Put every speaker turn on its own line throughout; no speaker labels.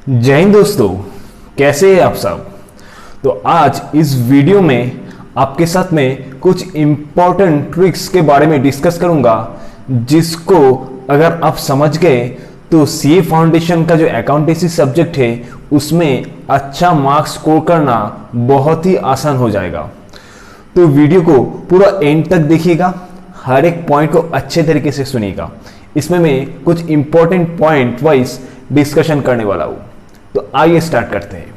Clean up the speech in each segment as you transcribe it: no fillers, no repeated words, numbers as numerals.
जय हिंद दोस्तों, कैसे हैं आप सब। तो आज इस वीडियो में आपके साथ में कुछ इंपॉर्टेंट ट्रिक्स के बारे में डिस्कस करूंगा, जिसको अगर आप समझ गए तो सीए फाउंडेशन का जो अकाउंटेंसी सब्जेक्ट है उसमें अच्छा मार्क्स स्कोर करना बहुत ही आसान हो जाएगा। तो वीडियो को पूरा एंड तक देखिएगा, हर एक पॉइंट को अच्छे तरीके से सुनिएगा। इसमें मैं कुछ इंपॉर्टेंट पॉइंट वाइज डिस्कशन करने वाला हूं। तो आइए स्टार्ट करते हैं।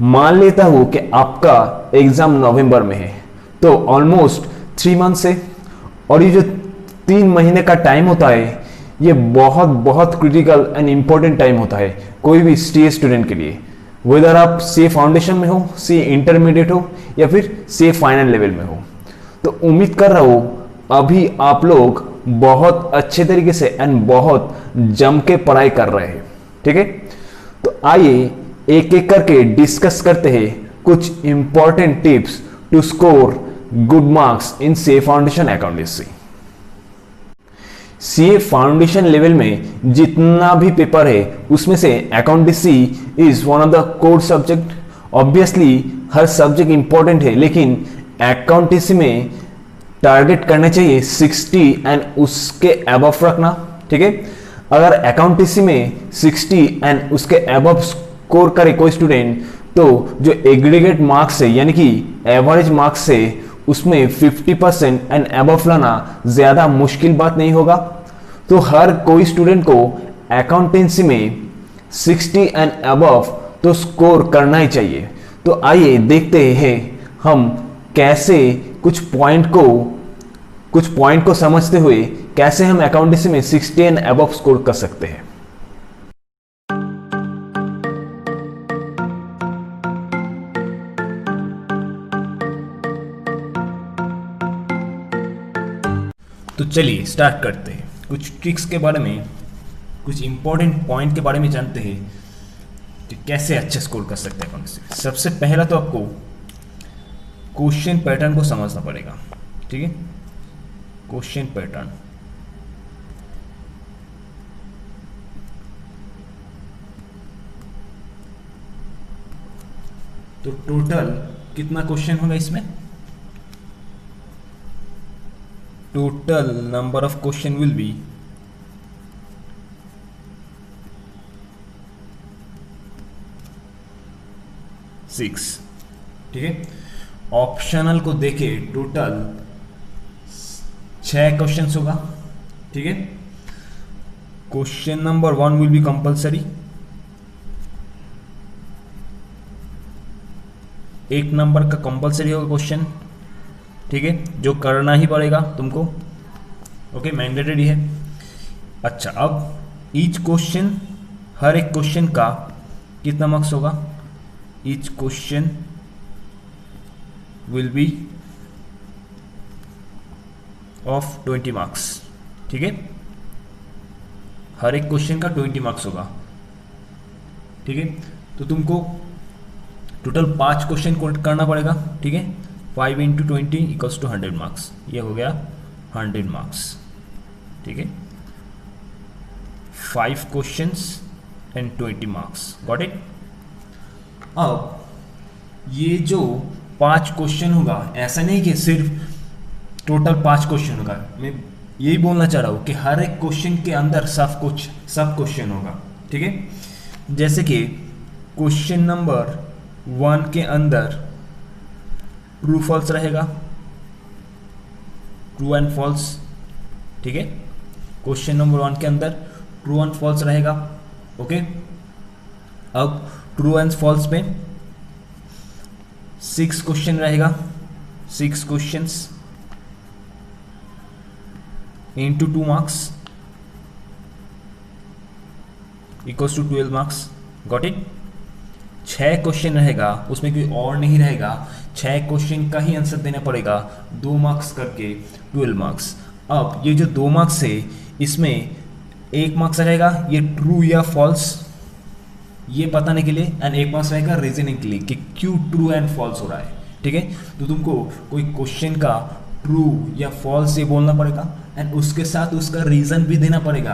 मान लेता हूं कि आपका एग्जाम नवंबर में है, तो ऑलमोस्ट 3 मंथ्स है, और ये जो 3 महीने का टाइम होता है ये बहुत बहुत क्रिटिकल एंड इंपॉर्टेंट टाइम होता है कोई भी सीए स्टूडेंट के लिए। वेदर आप सीए फाउंडेशन में हो, सीए इंटरमीडिएट हो या फिर सीए फाइनल लेवल में हो, तो उम्मीद कर रहा हूं अभी आप लोग बहुत अच्छे तरीके से एंड बहुत जम के पढ़ाई कर रहे हैं। ठीक है, तो आइए एक एक करके डिस्कस करते हैं कुछ important tips to score good marks in CA foundation accountancy. CA foundation level में जितना भी पेपर है उसमें से accountancy is one of the core subject. Obviously हर सब्जेक्ट इंपॉर्टेंट है, लेकिन अकाउंटेंसी में टारगेट करना चाहिए 60 एंड उसके अबव रखना। ठीक है, अगर अकाउंटेंसी में 60 एंड उसके अबव स्कोर करे कोई स्टूडेंट, तो जो एग्रीगेट मार्क्स है यानी कि एवरेज मार्क्स है उसमें 50% एंड अबव लाना ज्यादा मुश्किल बात नहीं होगा। तो हर कोई स्टूडेंट को अकाउंटेंसी में 60 एंड अबव तो स्कोर करना ही चाहिए। तो आइए देखते हैं हम कैसे कुछ पॉइंट को समझते हुए कैसे हम अकाउंटेंसी में 60 एंड अबव स्कोर कर सकते हैं। तो चलिए स्टार्ट करते हैं। कुछ ट्रिक्स के बारे में, कुछ इंपॉर्टेंट पॉइंट के बारे में जानते हैं कि कैसे अच्छे स्कोर कर सकते हैं अकाउंटेंसी। सबसे पहला तो आपको क्वेश्चन पैटर्न को समझना पड़ेगा। ठीक है, क्वेश्चन पैटर्न। तो टोटल कितना क्वेश्चन होगा इसमें? Total number of question will be 6। ठीक है, ऑप्शनल को देखे टोटल 6 क्वेश्चन होगा। ठीक है, question number 1 will be compulsory. 1 number का कंपल्सरी होगा क्वेश्चन। ठीक है, जो करना ही पड़ेगा तुमको। ओके, मैंडेटरी है। अच्छा, अब ईच क्वेश्चन, हर एक क्वेश्चन का कितना मार्क्स होगा? Each question will be of 20 marks. ठीक है, हर एक क्वेश्चन का 20 मार्क्स होगा। ठीक है, तो तुमको टोटल 5 क्वेश्चन करना पड़ेगा। ठीक है, 5 × 20 = 100 मार्क्स। ये हो गया 100 मार्क्स। ठीक है, 5 questions and 20 marks. Got it. अब ये जो 5 क्वेश्चन होगा, ऐसा नहीं कि सिर्फ टोटल 5 क्वेश्चन होगा। मैं यही बोलना चाह रहा हूँ कि हर एक क्वेश्चन के अंदर सब क्वेश्चन होगा। ठीक है, जैसे कि क्वेश्चन नंबर 1 के अंदर ट्रू फॉल्स रहेगा, ट्रू एंड फॉल्स। ठीक है, क्वेश्चन नंबर 1 के अंदर ट्रू एंड फॉल्स रहेगा। ओके, अब ट्रू एंड फॉल्स में 6 क्वेश्चन रहेगा। 6 questions into 2 marks equals to 12 marks. Got it. 6 question रहेगा, उसमें कोई और नहीं रहेगा। 6 क्वेश्चन का ही आंसर देना पड़ेगा, 2 मार्क्स करके 12 मार्क्स। अब ये जो 2 मार्क्स है इसमें 1 मार्क्स रहेगा ये ट्रू या फॉल्स ये बताने के लिए, एंड 1 मार्क्स रहेगा रीजनिंग के लिए कि क्यों ट्रू एंड फॉल्स हो रहा है। ठीक है, तो तुमको कोई क्वेश्चन का ट्रू या फॉल्स ये बोलना पड़ेगा एंड उसके साथ उसका रीजन भी देना पड़ेगा।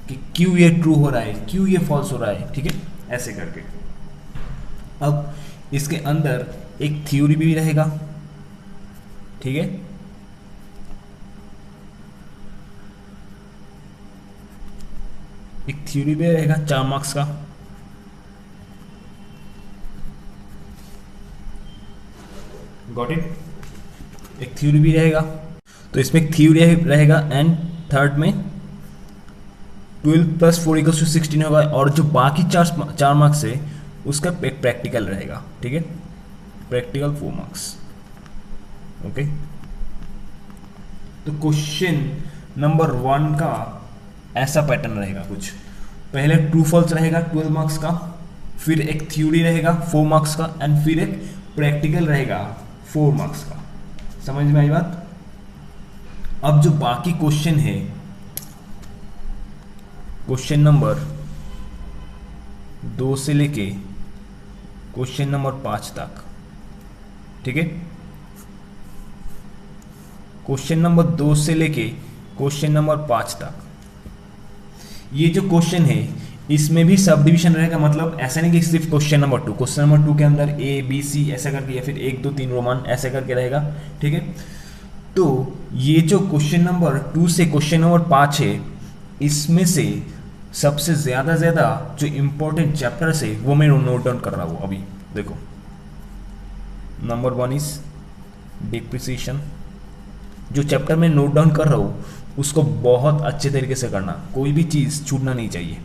कि क्यों ये ट्रू हो रहा है, क्यों ये फॉल्स हो रहा है, ठीक है, ऐसे करके। अब इसके अंदर एक थ्योरी भी रहेगा, ठीक है, एक थ्योरी भी रहेगा 4 मार्क्स का। Got it? एक थ्योरी भी रहेगा, तो इसमें एक थ्योरी रहेगा एंड थर्ड में 12 + 4 = 16 होगा, और जो बाकी 4 मार्क्स है उसका एक प्रैक्टिकल रहेगा, ठीक है, प्रैक्टिकल 4 मार्क्स। ओके, तो क्वेश्चन नंबर 1 का ऐसा पैटर्न रहेगा कुछ, पहले ट्रू फॉल्स रहेगा 12 मार्क्स का, फिर एक थ्योरी रहेगा 4 मार्क्स का, एंड फिर एक प्रैक्टिकल रहेगा 4 मार्क्स का। समझ में आई बात? अब जो बाकी क्वेश्चन है, क्वेश्चन नंबर 2 से लेके क्वेश्चन नंबर 5 तक, ठीक है, क्वेश्चन नंबर 2 से लेके क्वेश्चन नंबर 5 तक, ये जो क्वेश्चन है इसमें भी सब डिवीजन रहेगा। मतलब ऐसा नहीं कि सिर्फ क्वेश्चन नंबर 2, क्वेश्चन नंबर 2 के अंदर ए बी सी ऐसा करके, या फिर 1 2 3 रोमान ऐसे करके रहेगा, ठीक है। तो ये जो क्वेश्चन नंबर 2 से क्वेश्चन नंबर 5 है, इसमें से सबसे ज़्यादा जो इम्पोर्टेंट चैप्टर्स है वो मैं नोट डाउन कर रहा हूँ अभी। देखो, नंबर 1 इज डिप्रिसिएशन। जो चैप्टर मैं नोट डाउन कर रहा हूँ उसको बहुत अच्छे तरीके से करना, कोई भी चीज़ छूटना नहीं चाहिए,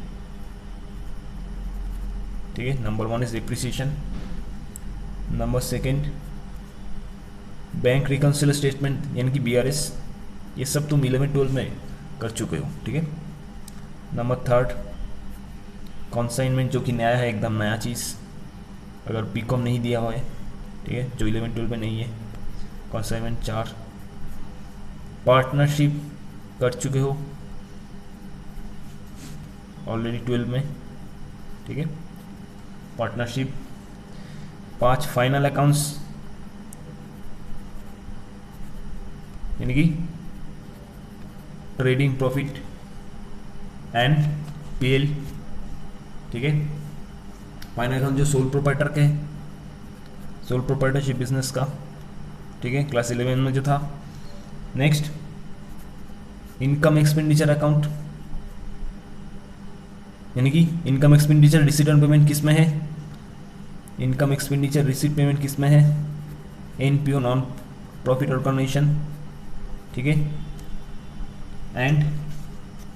ठीक है। Number 1 is depreciation. Number 2 bank reconciliation statement यानी कि BRS, ये सब तुम 11-12 में कर चुके हो, ठीक है। नंबर 3 कॉन्साइनमेंट, जो कि नया है, एकदम नया चीज़, अगर BCom नहीं दिया हुआ है, ठीक है, जो 11-12 में नहीं है, कॉन्साइनमेंट। 4 पार्टनरशिप कर चुके हो ऑलरेडी 12 में, ठीक है, पार्टनरशिप। 5 फाइनल अकाउंट्स यानी कि ट्रेडिंग प्रॉफिट एंड PL, ठीक है। फाइनल अकाउंट जो सोल प्रोप्राइटर के, सोल प्रोप्राइटरशिप बिजनेस का, ठीक है, क्लास 11 में जो था। नेक्स्ट इनकम एक्सपेंडिचर अकाउंट, यानी कि income expenditure receipt and payment किस में है, इनकम एक्सपेंडिचर रिसीट पेमेंट किस में है, NPO नॉन प्रॉफिट ऑर्गेनाइजेशन, ठीक है। एंड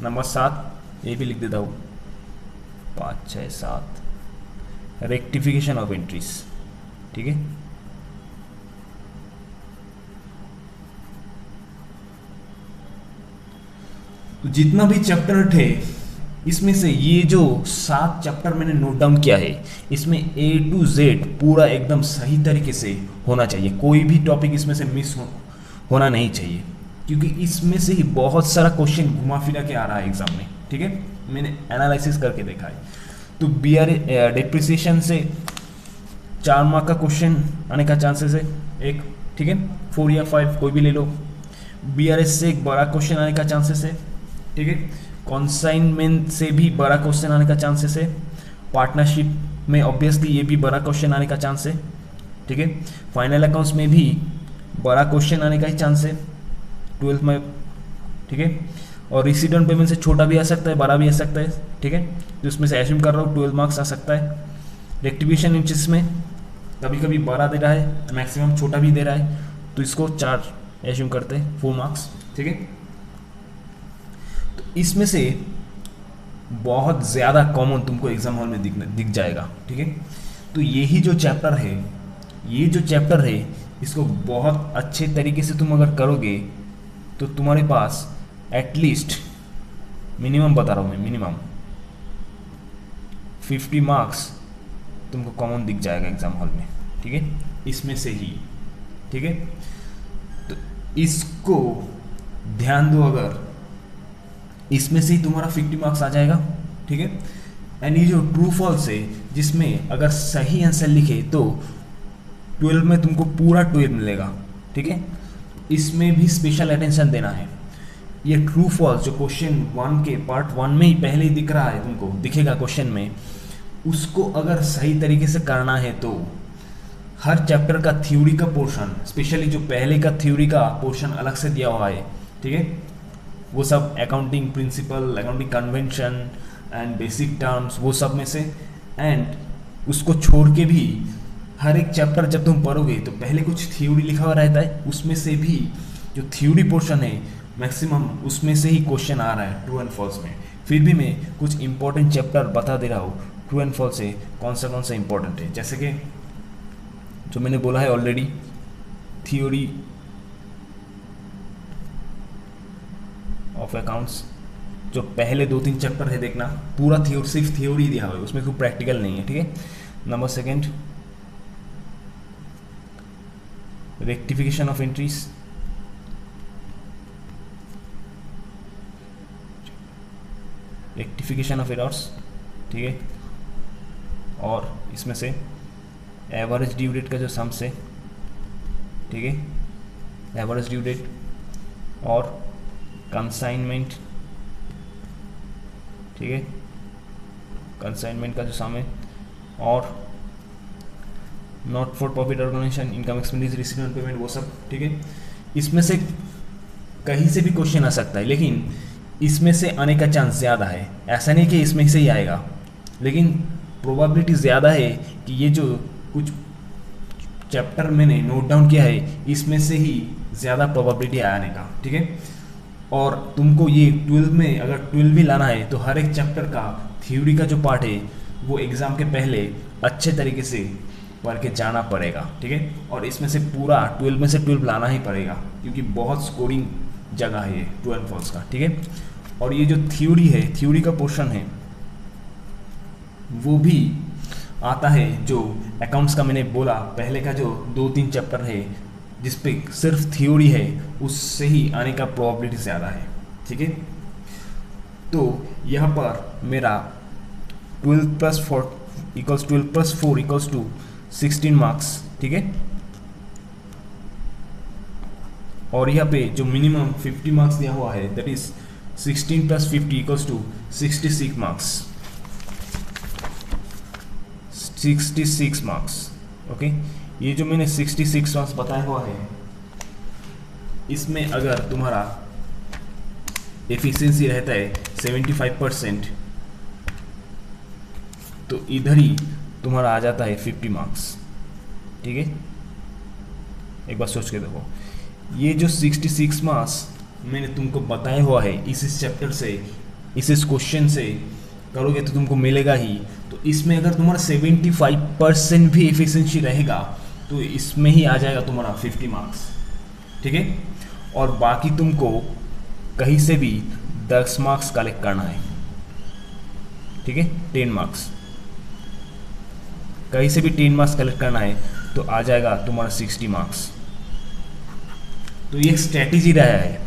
नंबर 7 ये भी लिख देता हूँ, 5 6 7 रेक्टिफिकेशन ऑफ एंट्रीज, ठीक है। तो जितना भी चैप्टर थे इसमें से ये जो 7 चैप्टर मैंने नोट डाउन किया है, इसमें A to Z पूरा एकदम सही तरीके से होना चाहिए, कोई भी टॉपिक इसमें से मिस होना नहीं चाहिए, क्योंकि इसमें से ही बहुत सारा क्वेश्चन घुमा फिरा के आ रहा है एग्जाम में, ठीक है, मैंने एनालिसिस करके देखा है। तो डिप्रिसिएशन से 4 मार्क का क्वेश्चन आने का चांसेस है एक, ठीक है, 4 या 5 कोई भी ले लो। BRS से एक बड़ा क्वेश्चन आने का चांसेस है, ठीक है। कॉन्साइनमेंट से भी बड़ा क्वेश्चन आने का चांसेस है। पार्टनरशिप में ऑब्वियसली ये भी बड़ा क्वेश्चन आने का चांस है, ठीक है। फाइनल अकाउंट्स में भी बड़ा क्वेश्चन आने का ही चांस है 12th में, ठीक है। और रिसीट ऑन पेमेंट से छोटा भी आ सकता है, बड़ा भी आ सकता है, ठीक है। तो इसमें से एज्यूम कर रहा हूँ 12 मार्क्स आ सकता है। रेक्टिफिकेशन इंचेस में कभी कभी बड़ा दे रहा है, मैक्सिमम छोटा भी दे रहा है, तो इसको 4 एज्यूम करते हैं, 4 मार्क्स, ठीक है। तो इसमें से बहुत ज़्यादा कॉमन तुमको एग्जाम हॉल में दिख जाएगा, ठीक है। तो यही जो चैप्टर है, ये जो चैप्टर है, इसको बहुत अच्छे तरीके से तुम अगर करोगे तो तुम्हारे पास एटलीस्ट मिनिमम बता रहा हूँ मैं, मिनिमम 50 मार्क्स तुमको कॉमन दिख जाएगा एग्जाम हॉल में, ठीक है, इसमें से ही, ठीक है। तो इसको ध्यान दो, अगर इसमें से ही तुम्हारा 50 मार्क्स आ जाएगा, ठीक है। एंड ये जो ट्रू फॉल्स है, जिसमें अगर सही आंसर लिखे तो 12 में तुमको पूरा 12 मिलेगा, ठीक है। इसमें भी स्पेशल अटेंशन देना है। ये ट्रू फॉल्स जो क्वेश्चन 1 के पार्ट 1 में ही पहले ही दिख रहा है, तुमको दिखेगा क्वेश्चन में, उसको अगर सही तरीके से करना है तो हर चैप्टर का थ्योरी का पोर्शन, स्पेशली जो पहले का थ्योरी का पोर्शन अलग से दिया हुआ है, ठीक है, वो सब accounting principle, accounting convention and basic terms, वो सब में से, एंड उसको छोड़ के भी हर एक चैप्टर जब तुम पढ़ोगे तो पहले कुछ थ्योरी लिखा हुआ रहता है, उसमें से भी जो थ्योरी पोर्शन है मैक्सिमम उसमें से ही क्वेश्चन आ रहा है ट्रू एंड फॉल्स में। फिर भी मैं कुछ इंपॉर्टेंट चैप्टर बता दे रहा हूँ ट्रू एंड फॉल्स से कौन सा इंपॉर्टेंट है। जैसे कि जो मैंने बोला है ऑलरेडी, थ्योरी ऑफ अकाउंट्स, जो पहले 2-3 चैप्टर है देखना, पूरा थ्योरी सिर्फ थ्योरी दिया हुआ है, उसमें कोई प्रैक्टिकल नहीं है, ठीक है। Number second, rectification of entries, rectification of errors, ठीक है, और इसमें से एवरेज ड्यू डेट का जो सम्स है, ठीक है, एवरेज ड्यू डेट और कंसाइनमेंट, ठीक है, कंसाइनमेंट का जो सम है, और not for profit organisation, income expenditure receive and payment, वो सब, ठीक है। इसमें से कहीं से भी क्वेश्चन आ सकता है, लेकिन इसमें से आने का चांस ज़्यादा है। ऐसा नहीं कि इसमें से ही आएगा, लेकिन प्रोबेबिलिटी ज़्यादा है कि ये जो कुछ चैप्टर मैंने नोट डाउन किया है इसमें से ही ज़्यादा प्रोबेबिलिटी आने का, ठीक है। और तुमको ये 12 में अगर 12 भी लाना है तो हर एक चैप्टर का थ्योरी का जो पार्ट है वो एग्ज़ाम के पहले अच्छे तरीके से पढ़ के जाना पड़ेगा, ठीक है। और इसमें से पूरा 12 में से 12 लाना ही पड़ेगा, क्योंकि बहुत स्कोरिंग जगह है ये ट्रू एंड फॉल्स का, ठीक है। और ये जो थ्योरी है, थ्योरी का पोर्शन है, वो भी आता है जो अकाउंट्स का मैंने बोला पहले का जो 2-3 चैप्टर है जिस पे सिर्फ थ्योरी है, उससे ही आने का प्रोबेबिलिटी ज़्यादा है, ठीक है। तो यहाँ पर मेरा 12 + 4 = 12 + 4 = 16 मार्क्स, ठीक है। और यहाँ पे जो मिनिमम 50 मार्क्स दिया हुआ है, that is 16 + 50 = 66 marks, 66 marks, okay. ये जो मैंने 66 मार्क्स बताया हुआ है, इसमें अगर तुम्हारा एफिशिएंसी रहता है 75%, तो इधर ही तुम्हारा आ जाता है 50 मार्क्स, ठीक है। एक बार सोच के देखो, ये जो 66 मार्क्स मैंने तुमको बताया हुआ है इस चैप्टर से, इस क्वेश्चन से करोगे तो तुमको मिलेगा ही। तो इसमें अगर तुम्हारा 75% भी एफिशिएंसी रहेगा तो इसमें ही आ जाएगा तुम्हारा 50 मार्क्स, ठीक है। और बाकी तुमको कहीं से भी 10 मार्क्स कलेक्ट करना है, ठीक है, 10 मार्क्स, कहीं से भी 10 मार्क्स कलेक्ट करना है तो आ जाएगा तुम्हारा 60 मार्क्स। तो ये स्ट्रेटेजी रहा है,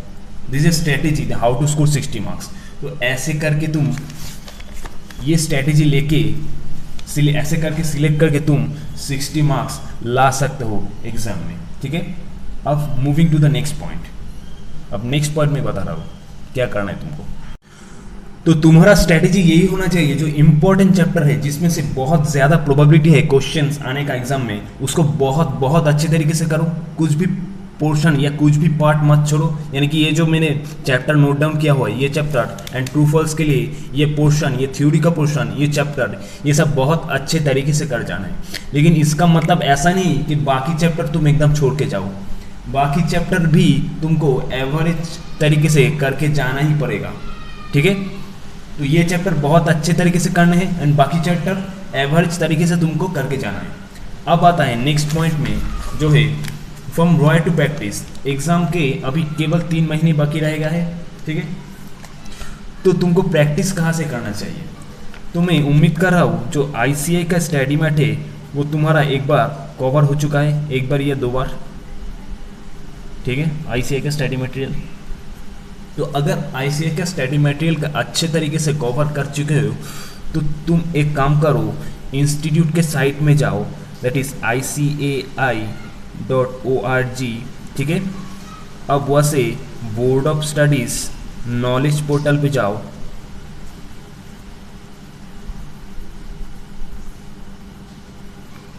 this is strategy how to score 60 marks. तो ऐसे करके तुम ये स्ट्रेटेजी लेके ऐसे करके सिलेक्ट करके तुम 60 मार्क्स ला सकते हो एग्जाम में, ठीक है। अब moving to the next point, अब नेक्स्ट पॉइंट में बता रहा हूँ क्या करना है तुमको। तो तुम्हारा स्ट्रेटेजी यही होना चाहिए, जो इंपॉर्टेंट चैप्टर है जिसमें से बहुत ज़्यादा प्रोबेबिलिटी है क्वेश्चंस आने का एग्जाम में, उसको बहुत बहुत अच्छे तरीके से करो, कुछ भी पोर्शन या कुछ भी पार्ट मत छोड़ो। यानी कि ये जो मैंने चैप्टर नोट डाउन किया हुआ है, ये चैप्टर एंड ट्रू फॉल्स के लिए ये पोर्शन, ये थ्योरी का पोर्शन, ये चैप्टर, ये सब बहुत अच्छे तरीके से कर जाना है। लेकिन इसका मतलब ऐसा नहीं कि बाकी चैप्टर तुम एकदम छोड़ के जाओ, बाकी चैप्टर भी तुमको एवरेज तरीके से करके जाना ही पड़ेगा, ठीक है। तो ये चैप्टर बहुत अच्छे तरीके से करने हैं एंड बाकी चैप्टर एवरेज तरीके से तुमको करके जाना है। अब आता है नेक्स्ट पॉइंट में, जो है from Roy to practice. Exam के अभी केवल 3 महीने बाकी रहेगा है, ठीक है। तो तुमको प्रैक्टिस कहाँ से करना चाहिए? तो मैं उम्मीद कर रहा हूँ जो ICAI का स्टडी मैट है वो तुम्हारा एक बार कवर हो चुका है, एक बार या 2 बार, ठीक है, ICAI का स्टडी मटेरियल। तो अगर ICAI का स्टडी मटेरियल का अच्छे तरीके से कवर कर चुके हो तो तुम एक काम करो, इंस्टीट्यूट के साइट में जाओ, दैट इज ICAI.org, ठीक है। अब वहाँ से board of studies knowledge portal पे जाओ,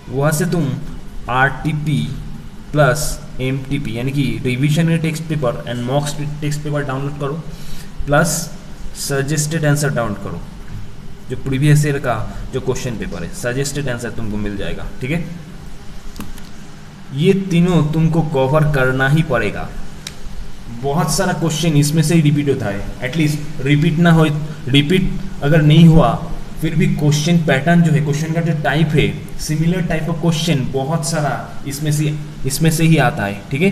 वहाँ से तुम RTP प्लस MTP यानी कि revision text paper and mock text paper download करो, प्लस सजेस्टेड आंसर डाउनलोड करो। जो प्रीवियस ईयर का जो क्वेश्चन पेपर है, सजेस्टेड आंसर तुमको मिल जाएगा, ठीक है। ये तीनों तुमको कवर करना ही पड़ेगा। बहुत सारा क्वेश्चन इसमें से ही रिपीट होता है, एटलीस्ट रिपीट ना हो, रिपीट अगर नहीं हुआ फिर भी क्वेश्चन पैटर्न जो है, क्वेश्चन का जो टाइप है, सिमिलर टाइप ऑफ क्वेश्चन बहुत सारा इसमें से ही आता है, ठीक है।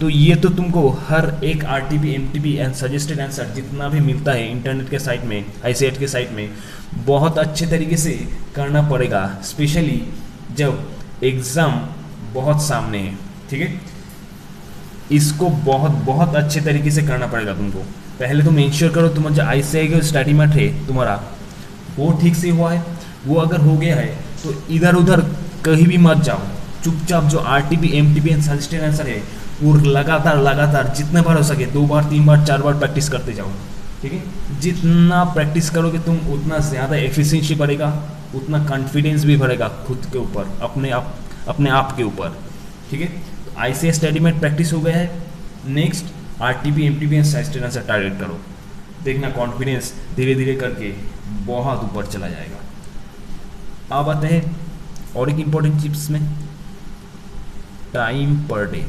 तो ये तो तुमको हर एक RTP MTP and suggested answer जितना भी मिलता है इंटरनेट के साइट में, ICET के साइट में, बहुत अच्छे तरीके से करना पड़ेगा, स्पेशली जब एग्ज़ाम बहुत सामने है, ठीक है। इसको बहुत अच्छे तरीके से करना पड़ेगा तुमको। पहले तुम इंश्योर करो तुम्हारा जो ICIT स्टडी मैट है तुम्हारा वो ठीक से हुआ है। वो अगर हो गया है तो इधर उधर कहीं भी मत जाओ, चुपचाप जो RTP MTP and suggested answer है वो लगातार जितने बार हो सके 2 बार 3 बार 4 बार प्रैक्टिस करते जाओ, ठीक है। जितना प्रैक्टिस करोगे तुम उतना ज़्यादा एफिशिएंसी बढ़ेगा, उतना कॉन्फिडेंस भी बढ़ेगा खुद के ऊपर, अपने आप के ऊपर, ठीक है। तो ICIT स्टडी में प्रैक्टिस हो गया है, next RTP MTP and suggested answer target करो, देखना कॉन्फिडेंस धीरे धीरे करके बहुत ऊपर चला जाएगा। अब आते हैं और एक इम्पोर्टेंट टिप्स में, टाइम पर डे।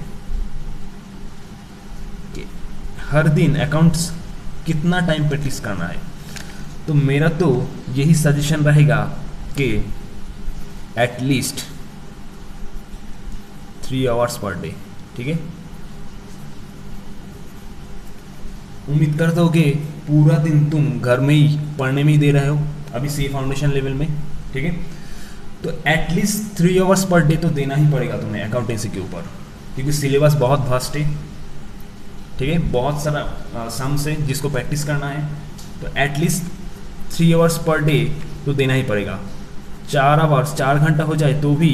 हर दिन अकाउंट्स कितना टाइम प्रैक्टिस करना है, तो मेरा तो यही सजेशन रहेगा कि एटलीस्ट 3 आवर्स पर डे, ठीक है। उम्मीद करता हूँ कि पूरा दिन तुम घर में ही पढ़ने में ही दे रहे हो अभी सी फाउंडेशन लेवल में, ठीक है। तो एटलीस्ट 3 आवर्स पर डे तो देना ही पड़ेगा तुम्हें अकाउंटेंसी के ऊपर, क्योंकि सिलेबस बहुत वास्ट है, ठीक है। बहुत सारा सम्स है जिसको प्रैक्टिस करना है, तो एटलीस्ट 3 आवर्स पर डे तो देना ही पड़ेगा। 4 आवर्स 4 घंटा हो जाए तो भी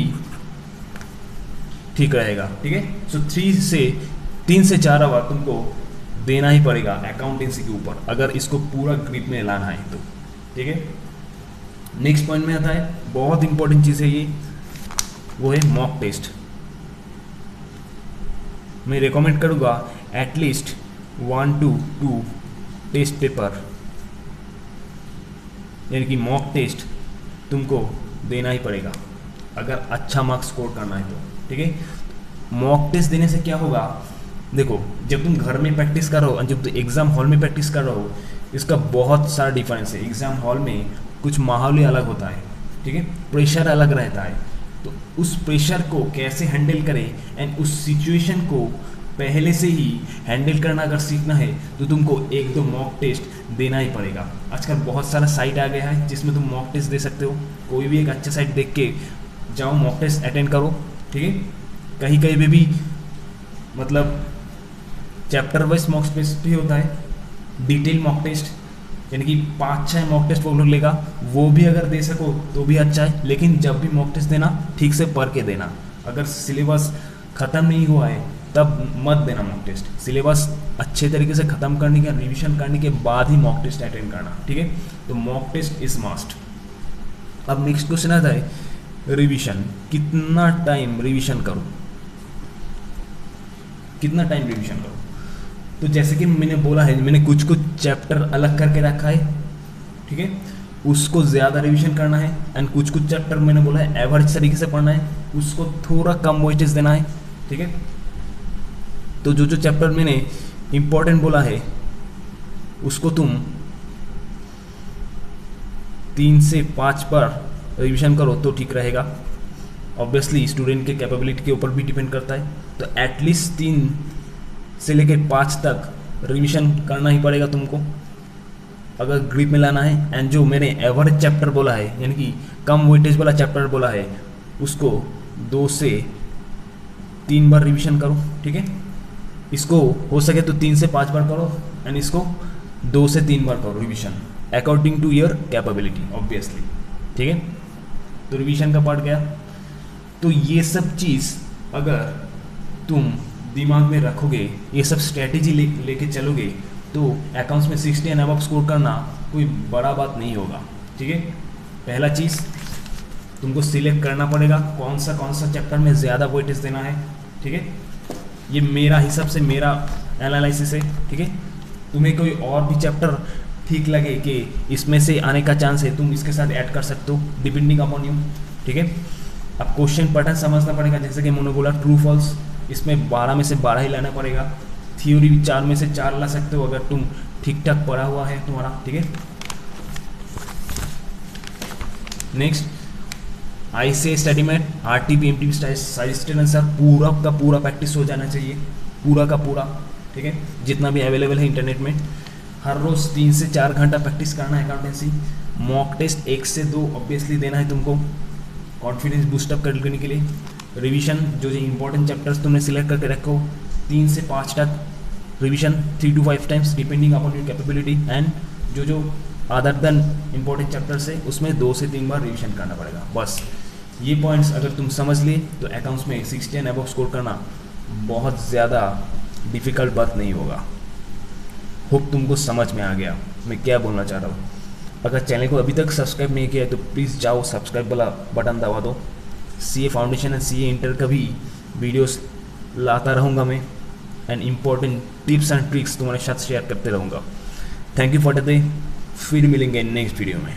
ठीक रहेगा, ठीक है। सो 3 से 4 आवर तुमको देना ही पड़ेगा अकाउंटेंसी के ऊपर, अगर इसको पूरा ग्रिप में लाना है तो, ठीक है। नेक्स्ट पॉइंट में आता है, बहुत इंपॉर्टेंट चीज़ है ये, वो है मॉक टेस्ट। मैं रिकमेंड करूँगा एटलीस्ट 1 to 2 टेस्ट पेपर यानी कि मॉक टेस्ट तुमको देना ही पड़ेगा अगर अच्छा मार्क्स स्कोर करना है तो, ठीक है। मॉक टेस्ट देने से क्या होगा, देखो जब तुम घर में प्रैक्टिस कर रहे हो और जब तुम एग्ज़ाम हॉल में प्रैक्टिस कर रहे हो, इसका बहुत सारा डिफरेंस है। एग्ज़ाम हॉल में कुछ माहौल ही अलग होता है, ठीक है, प्रेशर अलग रहता है, तो उस प्रेशर को कैसे हैंडल करें एंड उस सिचुएशन को पहले से ही हैंडल करना अगर सीखना है तो तुमको 1-2 मॉक टेस्ट देना ही पड़ेगा। आजकल बहुत सारा साइट आ गया है जिसमें तुम मॉक टेस्ट दे सकते हो, कोई भी एक अच्छा साइट देख के जाओ, मॉक टेस्ट अटेंड करो, ठीक है। कहीं कहीं पे भी मतलब चैप्टर वाइज मॉक टेस्ट भी होता है, डिटेल मॉक टेस्ट यानी कि 5-6 मॉक टेस्ट वो लोग लेगा, वो भी अगर दे सको तो भी अच्छा है। लेकिन जब भी मॉक टेस्ट देना ठीक से पढ़ के देना, अगर सिलेबस ख़त्म नहीं हुआ है तब मत देना मॉक टेस्ट। सिलेबस अच्छे तरीके से ख़त्म करने के, रिविजन करने के बाद ही मॉक टेस्ट अटेंड करना, ठीक है। तो मॉक टेस्ट इज मस्ट। अब नेक्स्ट क्वेश्चन आता है रिविजन, कितना टाइम रिविजन करो, कितना टाइम रिविजन करो। तो जैसे कि मैंने बोला है, मैंने कुछ चैप्टर अलग करके रखा है, ठीक है, उसको ज़्यादा रिवीजन करना है, एंड कुछ चैप्टर मैंने बोला है एवरेज तरीके से पढ़ना है, उसको थोड़ा कम वेटेज देना है, ठीक है। तो जो चैप्टर मैंने इम्पोर्टेंट बोला है उसको तुम 3 से 5 बार रिवीजन करो तो ठीक रहेगा। ऑब्वियसली स्टूडेंट के कैपेबिलिटी के ऊपर भी डिपेंड करता है, तो एटलीस्ट 3 से लेकर 5 तक रिवीजन करना ही पड़ेगा तुमको अगर ग्रिप में लाना है। एंड जो मैंने एवरेज चैप्टर बोला है यानी कि कम वेटेज वाला चैप्टर बोला है उसको 2 से 3 बार रिवीजन करो, ठीक है। इसको हो सके तो 3 से 5 बार करो एंड इसको 2 से 3 बार करो revision according to your capability obviously, ठीक है। तो रिवीजन का पार्ट गया। तो ये सब चीज़ अगर तुम दिमाग में रखोगे, ये सब स्ट्रैटेजी लेके चलोगे तो अकाउंट्स में 60 एंड अबव स्कोर करना कोई बड़ा बात नहीं होगा। ठीक है, पहला चीज़ तुमको सिलेक्ट करना पड़ेगा कौन सा चैप्टर में ज़्यादा वेटेज देना है। ठीक है, ये मेरा हिसाब से मेरा एनालिसिस है। ठीक है, तुम्हें कोई और भी चैप्टर ठीक लगे कि इसमें से आने का चांस है, तुम इसके साथ ऐड कर सकते हो, डिपेंडिंग अपॉन यू। ठीक है, अब क्वेश्चन पैटर्न समझना पड़ेगा, जैसे कि मैंने बोला ट्रू फॉल्स, इसमें 12 में से 12 ही लाना पड़ेगा। थ्योरी 4 में से 4 ला सकते हो अगर तुम ठीक ठाक पढ़ा हुआ है तुम्हारा। ठीक है, next ICAI स्टडीमेट, RTP MTP suggested answer पूरा का पूरा प्रैक्टिस हो जाना चाहिए, पूरा का पूरा। ठीक है, जितना भी अवेलेबल है इंटरनेट में, हर रोज़ 3 से 4 घंटा प्रैक्टिस करना है अकाउंटेंसी। मॉक टेस्ट 1 से 2 ऑब्वियसली देना है तुमको, कॉन्फिडेंस बूस्टअप करने के लिए। रिवीजन जो इंपॉर्टेंट चैप्टर्स तुमने सिलेक्ट करके रखो, 3 से 5 तक revision, 3 to 5 times depending upon your capability. And जो अदर देन इंपॉर्टेंट चैप्टर्स है उसमें 2 से 3 बार रिवीजन करना पड़ेगा। बस ये पॉइंट्स अगर तुम समझ लिए तो अकाउंट्स में 60 एंड अबव स्कोर करना बहुत ज़्यादा डिफ़िकल्ट बात नहीं होगा। होप तुमको समझ में आ गया मैं क्या बोलना चाह रहा हूँ। अगर चैनल को अभी तक सब्सक्राइब नहीं किया है तो प्लीज़ जाओ सब्सक्राइब वाला बटन दबा दो। CA foundation and CA inter का भी वीडियोस लाता रहूँगा मैं, and important tips and tricks तुम्हारे साथ शेयर करते रहूँगा। Thank you for the day, फिर मिलेंगे नेक्स्ट वीडियो में।